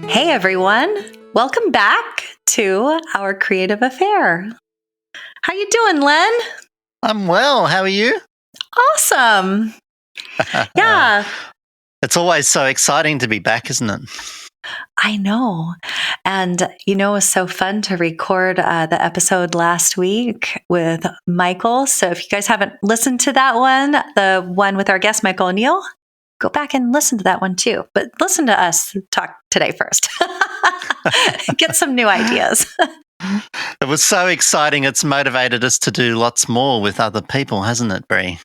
Hey everyone, welcome back to our creative affair. How you doing, Len? I'm well. How are you? Awesome. Yeah, It's always so exciting to be back, isn't it? I know. And it was so fun to record the episode last week with Michael. So if you guys haven't listened to that one, the one with our guest, Michael O'Neill, go back and listen to that one too. But listen to us talk today first. Get some new ideas. It was so exciting. It's motivated us to do lots more with other people, hasn't it, Brie?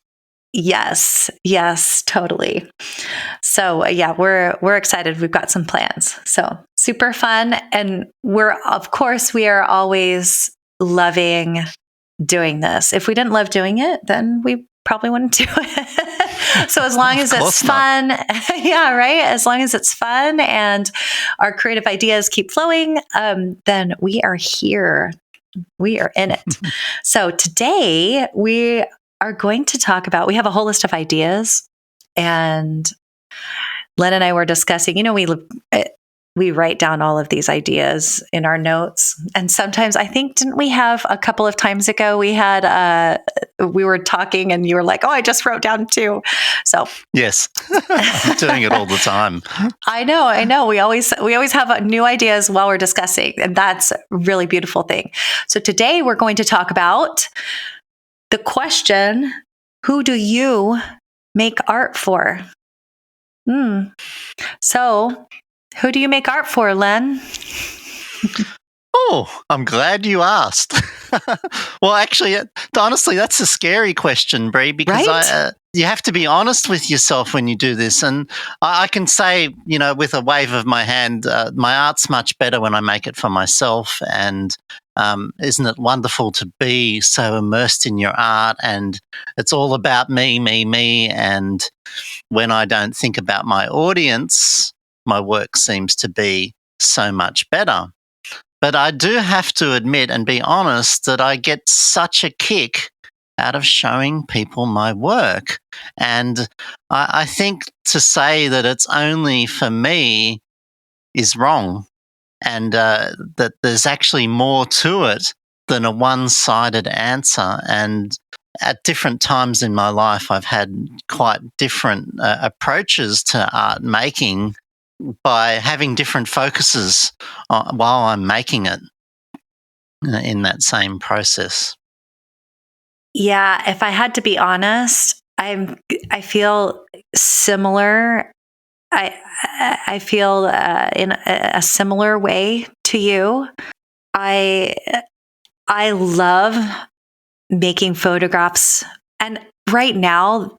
Yes, totally. So yeah, we're excited. We've got some plans. So super fun. And we are always loving doing this. If we didn't love doing it, then we probably wouldn't do it. So as long as it's fun, yeah, right. As long as it's fun and our creative ideas keep flowing, then we are here. We are in it. So today we are going to talk about, we have a whole list of ideas, and Len and I were discussing, we write down all of these ideas in our notes. And sometimes I think, didn't we have a couple of times ago, we were talking and you were like, oh, I just wrote down 2. So yes, I'm doing it all the time. I know. We always have new ideas while we're discussing, and that's a really beautiful thing. So today we're going to talk about the question, who do you make art for? So, who do you make art for, Len? Oh, I'm glad you asked. Well, actually, honestly, that's a scary question, Brie, because Right? you have to be honest with yourself when you do this. And I can say, with a wave of my hand, my art's much better when I make it for myself. And isn't it wonderful to be so immersed in your art? And it's all about me, me, me. And when I don't think about my audience, my work seems to be so much better. But I do have to admit and be honest that I get such a kick out of showing people my work. And I think to say that it's only for me is wrong, and that there's actually more to it than a one-sided answer. And at different times in my life, I've had quite different approaches to art making by having different focuses while I'm making it in that same process. Yeah, if I had to be honest, I feel similar. I feel in a similar way to you. I love making photographs, and right now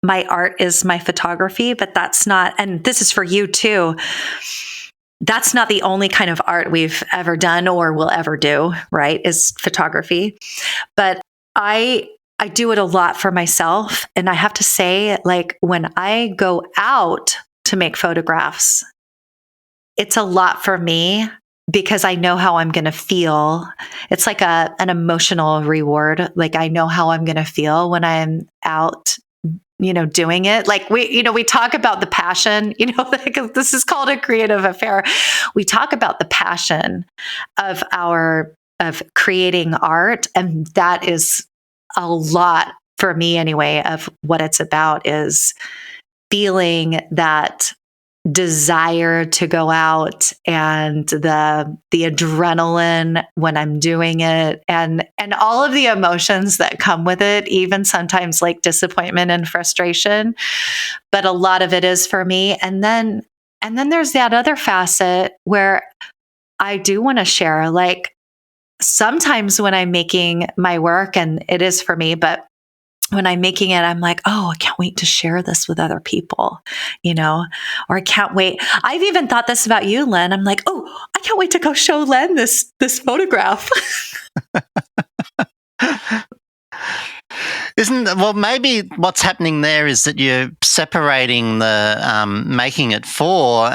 my art is my photography, but that's not, and this is for you too. That's not the only kind of art we've ever done or will ever do, right? Is photography. But I do it a lot for myself. And I have to say, like, when I go out to make photographs, it's a lot for me because I know how I'm going to feel. It's like an emotional reward. Like, I know how I'm going to feel when I'm out, doing it. Like we talk about the passion, like this is called a creative affair. We talk about the passion of creating art. And that is a lot for me anyway, of what it's about, is feeling that desire to go out and the adrenaline when I'm doing it, and all of the emotions that come with it, even sometimes like disappointment and frustration. But a lot of it is for me. And then there's that other facet where I do want to share, like, sometimes when I'm making my work, and it is for me, but when I'm making it, I'm like, oh, I can't wait to share this with other people, or I can't wait. I've even thought this about you, Len. I'm like, oh, I can't wait to go show Len this photograph. Well, maybe what's happening there is that you're separating the making it for,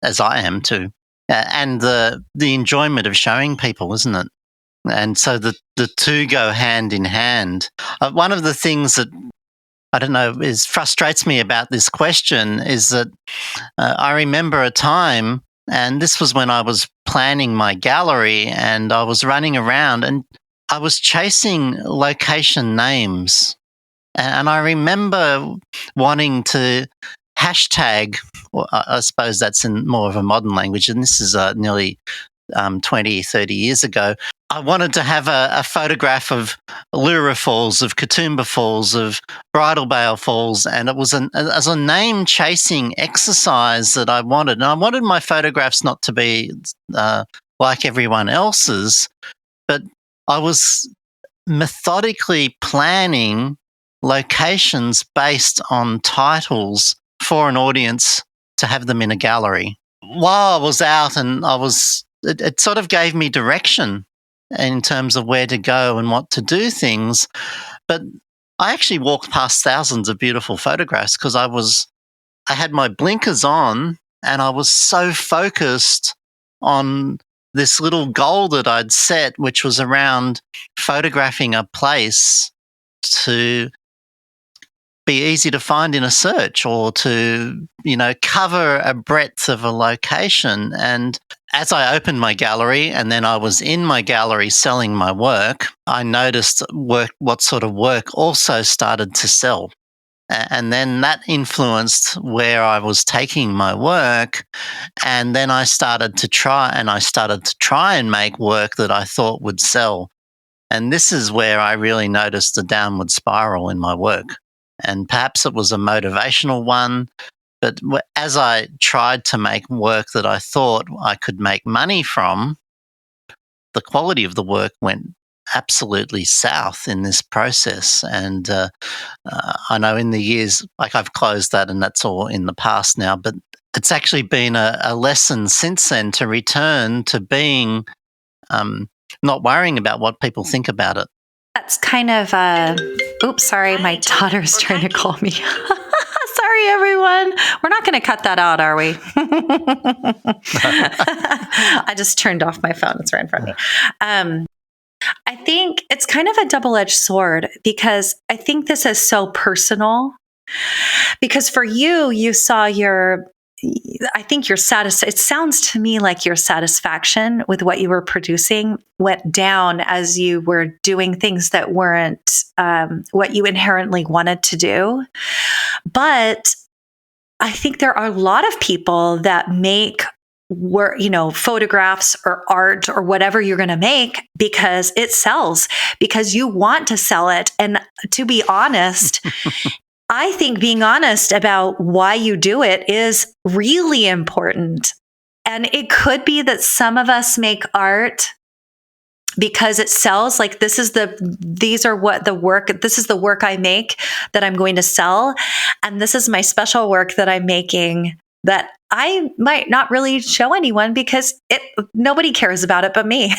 as I am too, and the enjoyment of showing people, isn't it? And so the two go hand in hand. One of the things that I don't know frustrates me about this question is that I remember a time And this was when I was planning my gallery and I was running around and I was chasing location names. And I remember wanting to hashtag, well, I suppose that's in more of a modern language, and this is nearly 20, 30 years ago. I wanted to have a photograph of Lura Falls, of Katoomba Falls, of Bridalveil Falls, and it was as a name chasing exercise that I wanted. And I wanted my photographs not to be like everyone else's, but I was methodically planning locations based on titles for an audience to have them in a gallery. While I was out and it sort of gave me direction in terms of where to go and what to do things. But I actually walked past thousands of beautiful photographs because I had my blinkers on and I was so focused on this little goal that I'd set, which was around photographing a place to be easy to find in a search or to, cover a breadth of a location. And as I opened my gallery and then I was in my gallery selling my work, I noticed what sort of work also started to sell. And then that influenced where I was taking my work. And then I started to try and make work that I thought would sell. And this is where I really noticed the downward spiral in my work. And perhaps it was a motivational one, but as I tried to make work that I thought I could make money from, the quality of the work went absolutely south in this process. And I know in the years, like I've closed that and that's all in the past now, but it's actually been a lesson since then to return to being not worrying about what people think about it. That's kind of oops, sorry, my daughter's trying to call me. Sorry, everyone. We're not going to cut that out, are we? I just turned off my phone. It's right in front of me. I think it's kind of a double-edged sword because I think this is so personal. Because for you saw I think your it sounds to me like your satisfaction with what you were producing went down as you were doing things that weren't what you inherently wanted to do. But I think there are a lot of people that make photographs or art or whatever you're going to make because it sells, because you want to sell it. And to be honest, I think being honest about why you do it is really important. And it could be that some of us make art because it sells. Like this is the work I make that I'm going to sell. And this is my special work that I'm making that I might not really show anyone because nobody cares about it but me,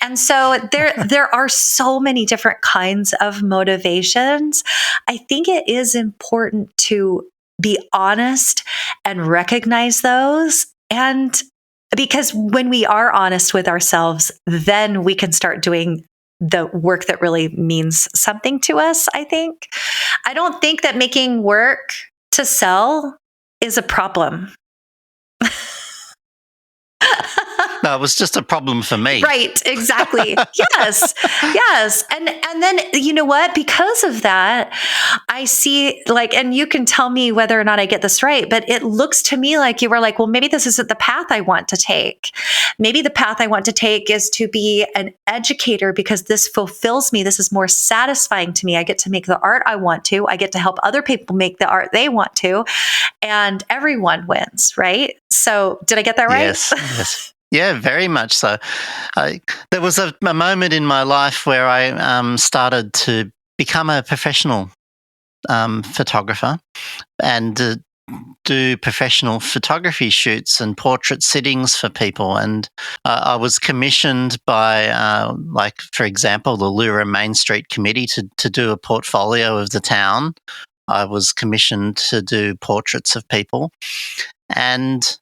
And so there are so many different kinds of motivations. I think it is important to be honest and recognize those. And because when we are honest with ourselves, then we can start doing the work that really means something to us, I think. I don't think that making work to sell is a problem. No, it was just a problem for me. Right, exactly. Yes. And then you know what? Because of that, I see and you can tell me whether or not I get this right, but it looks to me like you were like, well, maybe this isn't the path I want to take. Maybe the path I want to take is to be an educator because this fulfills me. This is more satisfying to me. I get to make the art I want to. I get to help other people make the art they want to. And everyone wins, right? So did I get that right? Yes. Yeah, very much so. There was a moment in my life where I started to become a professional photographer and do professional photography shoots and portrait sittings for people. And I was commissioned by, for example, the Lura Main Street Committee to do a portfolio of the town. I was commissioned to do portraits of people, and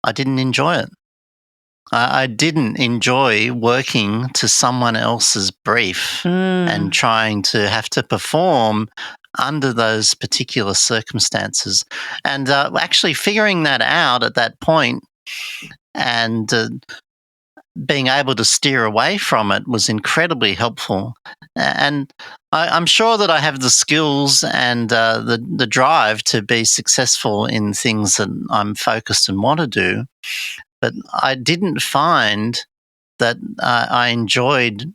I didn't enjoy it. I didn't enjoy working to someone else's brief and trying to have to perform under those particular circumstances. And actually figuring that out at that point and being able to steer away from it was incredibly helpful. And I'm sure that I have the skills and the drive to be successful in things that I'm focused and want to do. But I didn't find that I enjoyed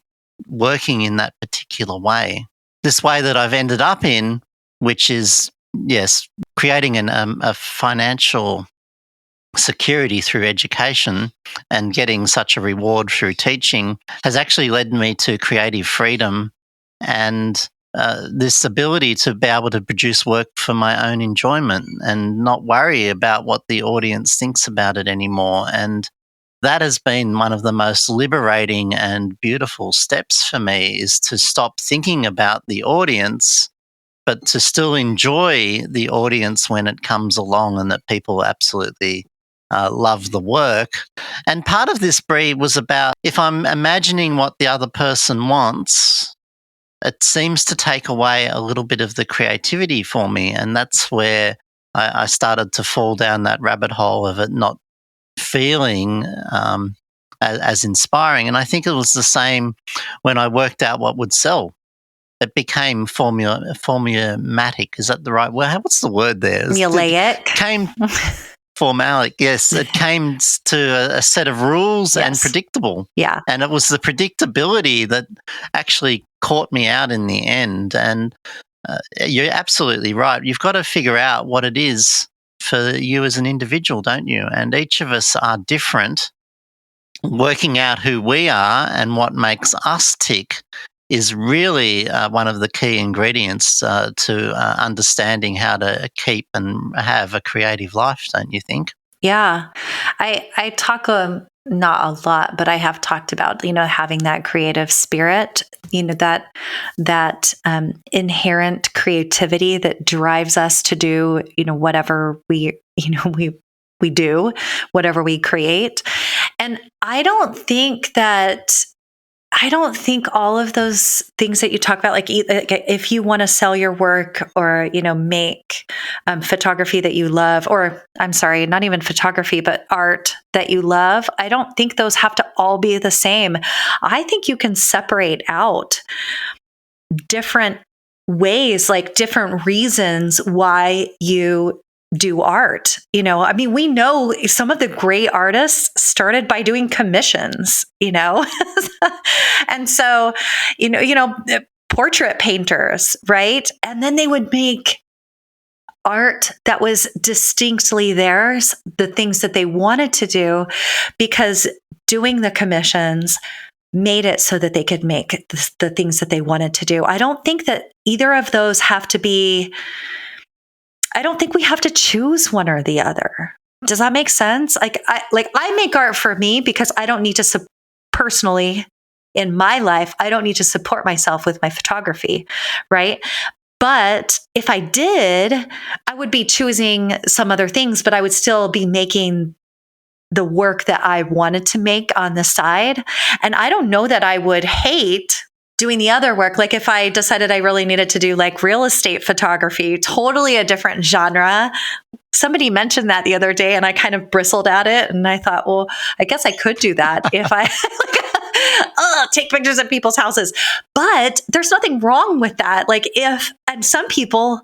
working in that particular way. This way that I've ended up in, which is, yes, creating a financial security through education and getting such a reward through teaching, has actually led me to creative freedom and this ability to be able to produce work for my own enjoyment and not worry about what the audience thinks about it anymore. And that has been one of the most liberating and beautiful steps for me, is to stop thinking about the audience, but to still enjoy the audience when it comes along and that people absolutely love the work. And part of this, Brie, was about, if I'm imagining what the other person wants, it seems to take away a little bit of the creativity for me. And that's where I started to fall down that rabbit hole of it not feeling as inspiring. And I think it was the same when I worked out what would sell. It became formulaic. Is that the right word? What's the word there? Formulaic. It came formalic. Yes, it came to a set of rules and predictable. Yeah. And it was the predictability that actually caught me out in the end. And you're absolutely right. You've got to figure out what it is for you as an individual, don't you? And each of us are different. Working out who we are and what makes us tick is really one of the key ingredients to understanding how to keep and have a creative life, don't you think? Yeah. I talk not a lot, but I have talked about, having that creative spirit, that inherent creativity that drives us to do, whatever we do, whatever we create. And I don't think all of those things that you talk about, like if you want to sell your work or, make photography that you love, or I'm sorry, not even photography, but art that you love, I don't think those have to all be the same. I think you can separate out different ways, like different reasons why you do art. We know some of the great artists started by doing commissions, and so, portrait painters, right? And then they would make art that was distinctly theirs, the things that they wanted to do, because doing the commissions made it so that they could make the things that they wanted to do. I don't think that either of those have to be, I don't think we have to choose one or the other. Does that make sense? I make art for me because I don't need to personally in my life, I don't need to support myself with my photography, right? But if I did, I would be choosing some other things, but I would still be making the work that I wanted to make on the side. And I don't know that I would hate doing the other work. Like if I decided I really needed to do like real estate photography, totally a different genre. Somebody mentioned that the other day and I kind of bristled at it. And I thought, well, I guess I could do that if I take pictures of people's houses. But there's nothing wrong with that. And some people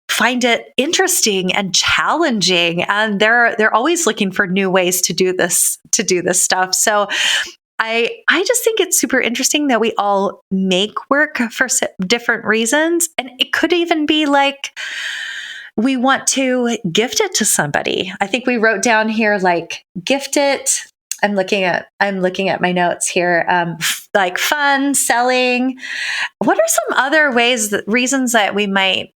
find it interesting and challenging, and they're always looking for new ways to do this stuff. So I just think it's super interesting that we all make work for different reasons. And it could even be like we want to gift it to somebody. I think we wrote down here, like, gift it. I'm looking at my notes here. Like fun, selling. What are some other reasons that we might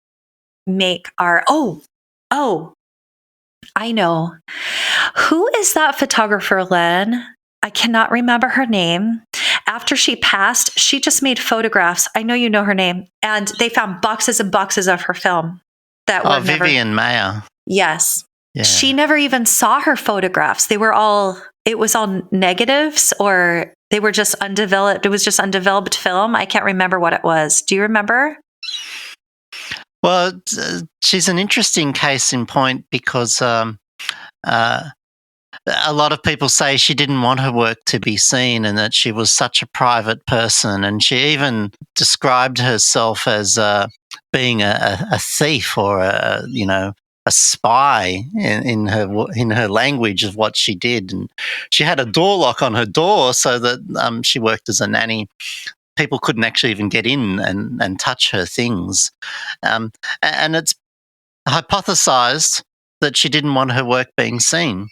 make art? Oh, I know. Who is that photographer, Len? I cannot remember her name. After she passed, she just made photographs. I know you know her name. And they found boxes and boxes of her film. Vivian Mayer. Yes. Yeah. She never even saw her photographs. It was all negatives, or they were just undeveloped. It was just undeveloped film. I can't remember what it was. Do you remember? Well, she's an interesting case in point because uh, a lot of people say she didn't want her work to be seen and that she was such a private person. And she even described herself as being a thief or a spy in her language of what she did. And she had a door lock on her door so that she worked as a nanny. People couldn't actually even get in and touch her things. Um, and it's hypothesized that she didn't want her work being seen.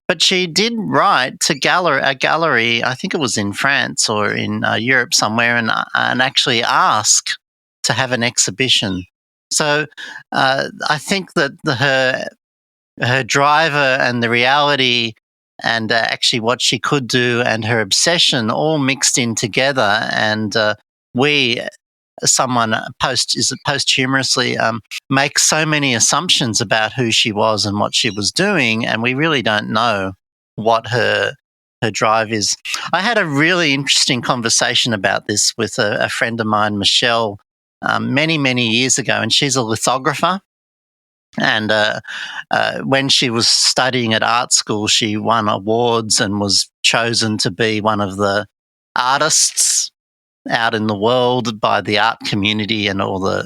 But she did write to a gallery, I think it was in France or in Europe somewhere, and actually ask to have an exhibition. So I think that her driver and the reality and actually what she could do and her obsession all mixed in together. And we, someone posthumously make so many assumptions about who she was and what she was doing, and we really don't know what her drive is. I had a really interesting conversation about this with a friend of mine, Michelle, many years ago, and she's a lithographer. And when she was studying at art school, she won awards and was chosen to be one of the artists out in the world by the art community and all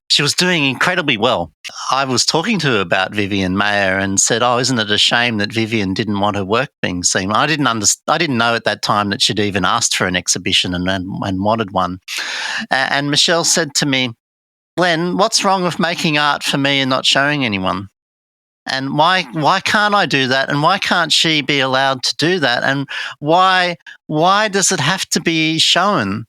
she was doing incredibly well. I was talking to her about Vivian Mayer and said, "Oh, isn't it a shame that Vivian didn't want her work being seen?" I didn't know at that time that she'd even asked for an exhibition and wanted one. And Michelle said to me, "Glenn, what's wrong with making art for me and not showing anyone? And why can't I do that? And why can't she be allowed to do that? And why does it have to be shown?"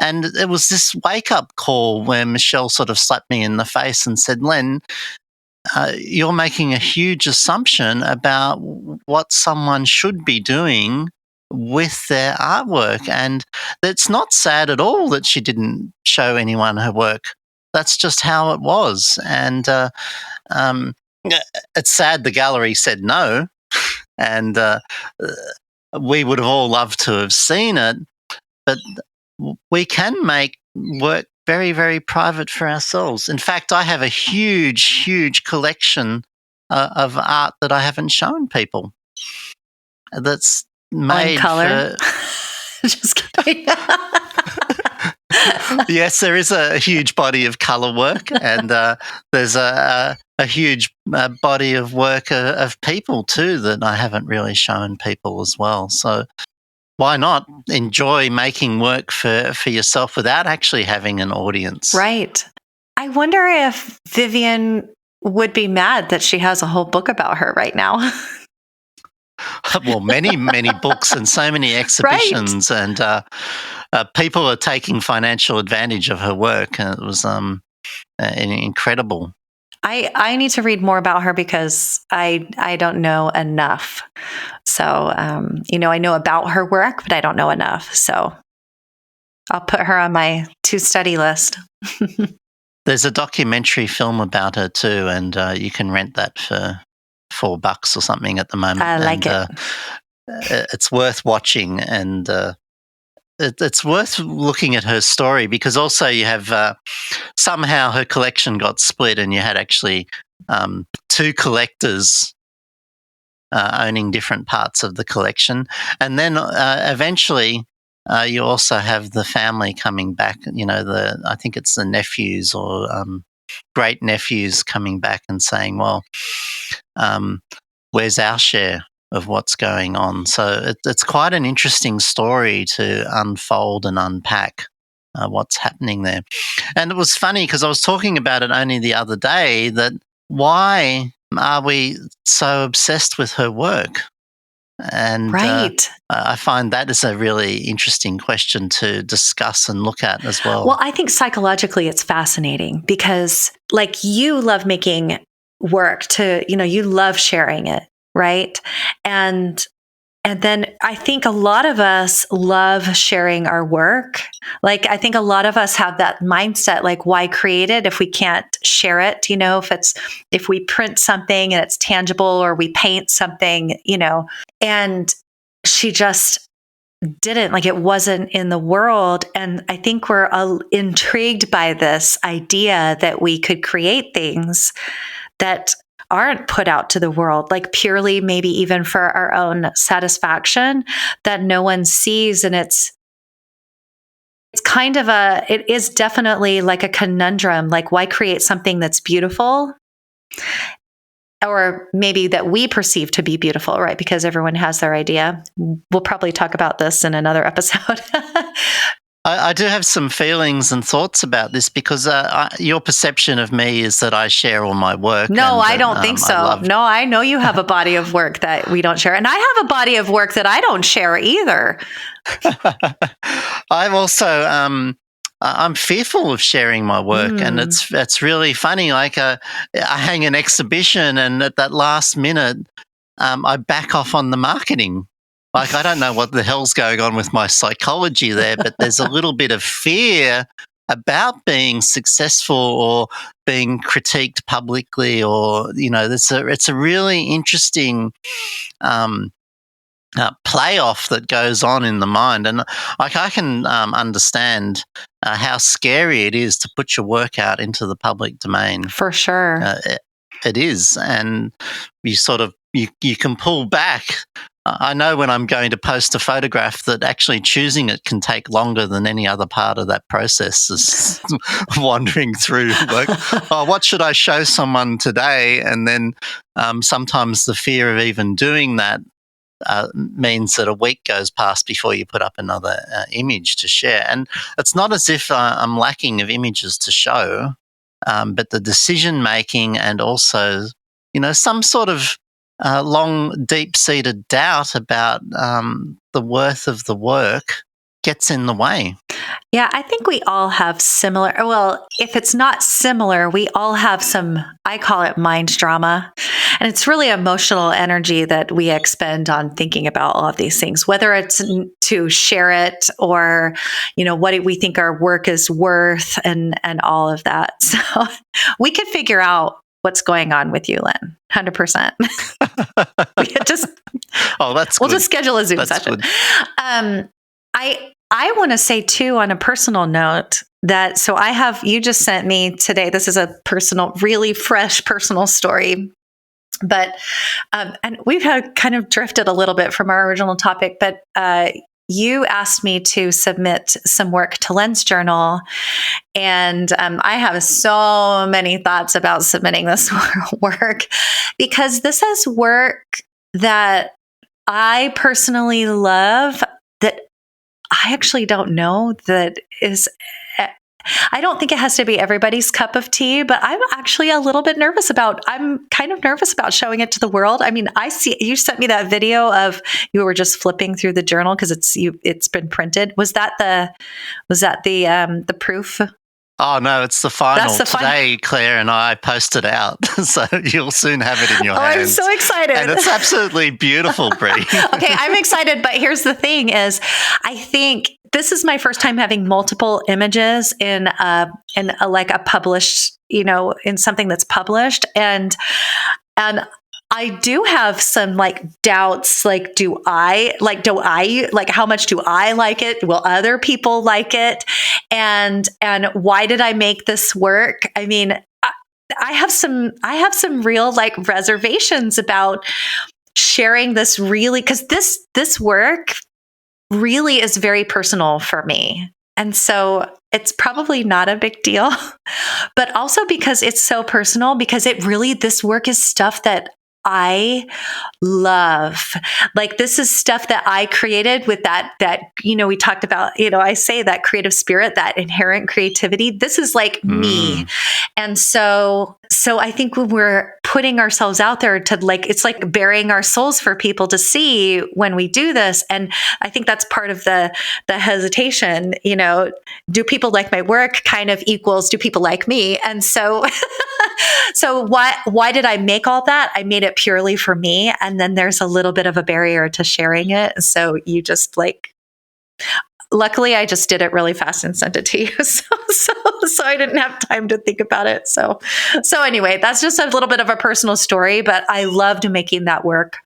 And it was this wake up call where Michelle sort of slapped me in the face and said, "Len, you're making a huge assumption about what someone should be doing with their artwork. And it's not sad at all that she didn't show anyone her work. That's just how it was." And um, it's sad the gallery said no, and we would have all loved to have seen it, but we can make work very private for ourselves. In fact, I have a huge collection of art that I haven't shown people that's On made color. for. Just kidding. Yes, there is a huge body of color work, and there's a huge body of work of people too that I haven't really shown people as well. So why not enjoy making work for yourself without actually having an audience? Right. I wonder if Vivian would be mad that she has a whole book about her right now. Well, many books and so many Right. exhibitions, and people are taking financial advantage of her work. And it was incredible. I need to read more about her because I don't know enough. So, I know about her work, but I don't know enough. So I'll put her on my to study list. There's a documentary film about her too, and you can rent that for $4 or something at the moment. I like and, it's worth watching, and it's worth looking at her story, because also you have somehow her collection got split, and you had actually two collectors owning different parts of the collection, and then eventually. You also have the family coming back. I think it's the nephews or great nephews coming back and saying, "Well, where's our share of what's going on?" So it's quite an interesting story to unfold and unpack what's happening there. And it was funny because I was talking about it only the other day, that why are we so obsessed with her work? And Right. I find that is a really interesting question to discuss and look at as well. Well, I think psychologically it's fascinating because, like, you love making work you love sharing it, right? And then I think a lot of us love sharing our work. Like, I think a lot of us have that mindset, like, why create it if we can't share it? If we print something and it's tangible, or we paint something, and she just didn't, like, it wasn't in the world. And I think we're intrigued by this idea that we could create things that aren't put out to the world, like purely maybe even for our own satisfaction, that no one sees. And it's kind of it is definitely like a conundrum. Like, why create something that's beautiful, or maybe that we perceive to be beautiful, right? Because everyone has their idea. We'll probably talk about this in another episode. I do have some feelings and thoughts about this because your perception of me is that I share all my work. No, and I that, don't think so. No, I know you have a body of work that we don't share. And I have a body of work that I don't share either. I'm also I'm fearful of sharing my work, and it's really funny. Like I hang an exhibition, and at that last minute, I back off on the marketing. Like, I don't know what the hell's going on with my psychology there, but there's a little bit of fear about being successful or being critiqued publicly, or it's a really interesting playoff that goes on in the mind. And like, I can understand how scary it is to put your work out into the public domain. For sure. It is. And you sort of, you can pull back. I know when I'm going to post a photograph that actually choosing it can take longer than any other part of that process is wandering through, like, oh, what should I show someone today? And then sometimes the fear of even doing that means that a week goes past before you put up another image to share. And it's not as if I'm lacking of images to show, but the decision making and also, some sort of long, deep-seated doubt about the worth of the work gets in the way. Yeah, I think we all have similar, well, if it's not similar, we all have some, I call it mind drama. And it's really emotional energy that we expend on thinking about all of these things, whether it's to share it or, what we think our work is worth and all of that. So we could figure out what's going on with you, Lynn. 100%. Oh, that's we'll good. just schedule a Zoom session. I want to say too, on a personal note, that you just sent me today. This is a personal, really fresh personal story, but and we've kind of drifted a little bit from our original topic. But you asked me to submit some work to Lynn's journal, and I have so many thoughts about submitting this work, because this is work that I personally love, that I actually don't know that is, I don't think it has to be everybody's cup of tea, but I'm actually I'm kind of nervous about showing it to the world. I mean, I see, you sent me that video of, you were just flipping through the journal because it's been printed. Was that the proof? Oh, no, it's the final. Today, Claire and I posted out, so you'll soon have it in your hands. I'm so excited. And it's absolutely beautiful, Brie. Okay, I'm excited, but here's the thing is, I think this is my first time having multiple images in like a published, in something that's published. And I do have some like doubts, like, how much do I like it? Will other people like it? And why did I make this work? I mean, I have some real like reservations about sharing this, really, because this work really is very personal for me. And so it's probably not a big deal, but also because it's so personal, because this work is stuff that I love. Like, this is stuff that I created with that, we talked about, I say that creative spirit, that inherent creativity. This is like me. And so I think when we're putting ourselves out there to, like, it's like burying our souls for people to see when we do this. And I think that's part of the hesitation, do people like my work kind of equals, do people like me? And so, so why did I make all that? I made it purely for me. And then there's a little bit of a barrier to sharing it. So you just luckily I just did it really fast and sent it to you. So I didn't have time to think about it. So anyway, that's just a little bit of a personal story, but I loved making that work.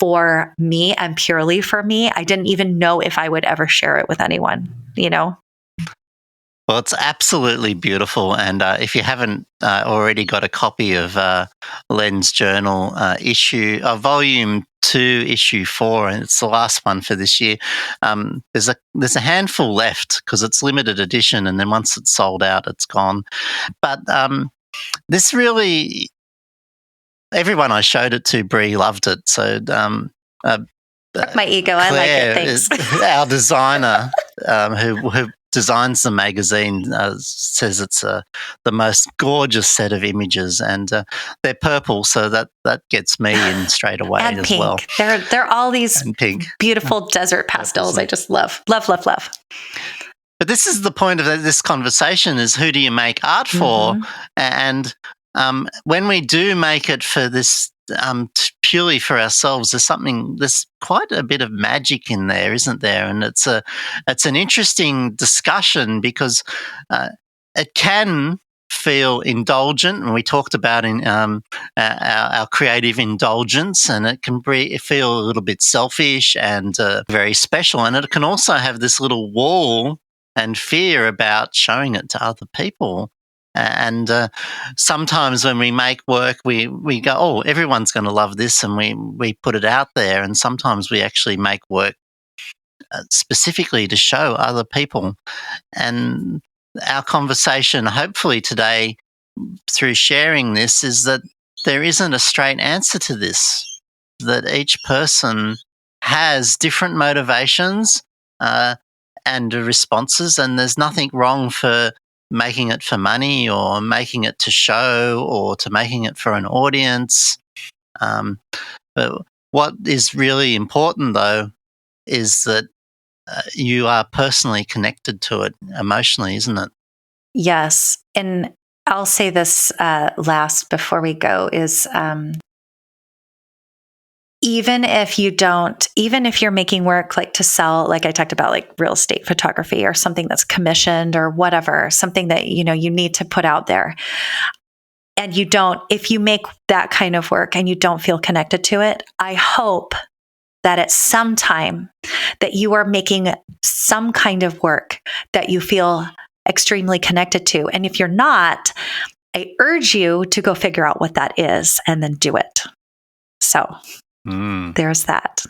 for me and purely for me. I didn't even know if I would ever share it with anyone, you know? Well, it's absolutely beautiful. And if you haven't already got a copy of Len's journal volume 2, issue 4, and it's the last one for this year, there's a handful left because it's limited edition. And then once it's sold out, it's gone. But this really, everyone I showed it to, Brie, loved it. So my ego, I like it, thanks. Our designer who designs the magazine says it's the most gorgeous set of images, and they're purple, so that gets me in straight away and as pink. well. They're all these beautiful desert pastels. I just love. But this is the point of this conversation: is who do you make art for? Mm-hmm. And when we do make it for this purely for ourselves, there's quite a bit of magic in there, isn't there? And it's an interesting discussion because it can feel indulgent, and we talked about in our creative indulgence, and it can feel a little bit selfish and very special, and it can also have this little wall and fear about showing it to other people. And sometimes when we make work, we go, oh, everyone's going to love this, and we put it out there. And sometimes we actually make work specifically to show other people. And our conversation, hopefully today, through sharing this, is that there isn't a straight answer to this, that each person has different motivations and responses, and there's nothing wrong for making it for money or making it to show or to making it for an audience. But what is really important, though, is that you are personally connected to it emotionally, isn't it? Yes. And I'll say this last before we go is even if you're making work like to sell, like I talked about, like real estate photography or something that's commissioned or whatever, something that, you need to put out there. And if you make that kind of work and you don't feel connected to it, I hope that at some time that you are making some kind of work that you feel extremely connected to. And if you're not, I urge you to go figure out what that is and then do it. So there's that.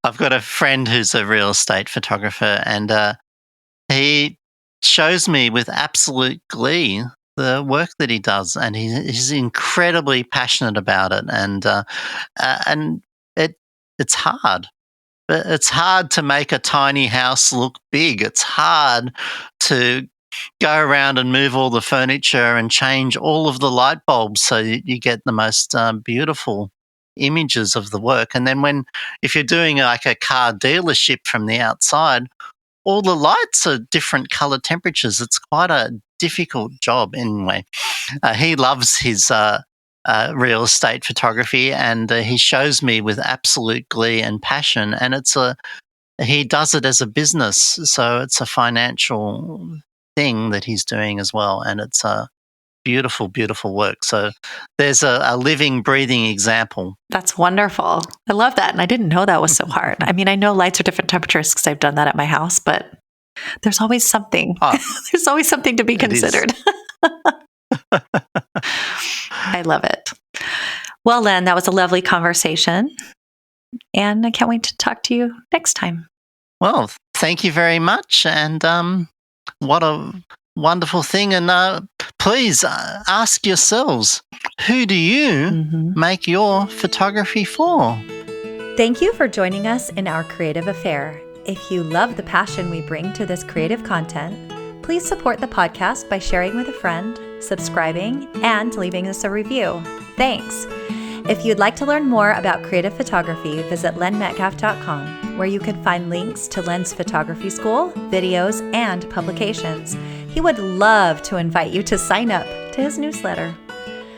I've got a friend who's a real estate photographer, and he shows me with absolute glee the work that he does, and he's incredibly passionate about it, and it's hard. It's hard to make a tiny house look big. It's hard to go around and move all the furniture and change all of the light bulbs so you get the most beautiful images of the work. And then if you're doing like a car dealership from the outside, all the lights are different color temperatures. It's quite a difficult job anyway. He loves his real estate photography, and he shows me with absolute glee and passion. And he does it as a business, so it's a financial thing that he's doing as well, and it's a beautiful, beautiful work. So there's a living, breathing example. That's wonderful. I love that, and I didn't know that was so hard. I mean, I know lights are different temperatures because I've done that at my house, but there's always something. There's always something to be considered. I love it. Well, Len, that was a lovely conversation, and I can't wait to talk to you next time. Well, thank you very much, and what a wonderful thing. And please ask yourselves, who do you make your photography for? Thank you for joining us in our creative affair. If you love the passion we bring to this creative content, please support the podcast by sharing with a friend, subscribing, and leaving us a review. Thanks. If you'd like to learn more about creative photography, visit lenmetcalf.com, where you can find links to Len's photography school, videos, and publications. He would love to invite you to sign up to his newsletter.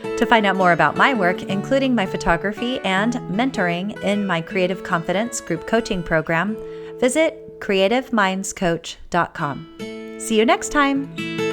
To find out more about my work, including my photography and mentoring in my Creative Confidence group coaching program, visit creativemindscoach.com. See you next time.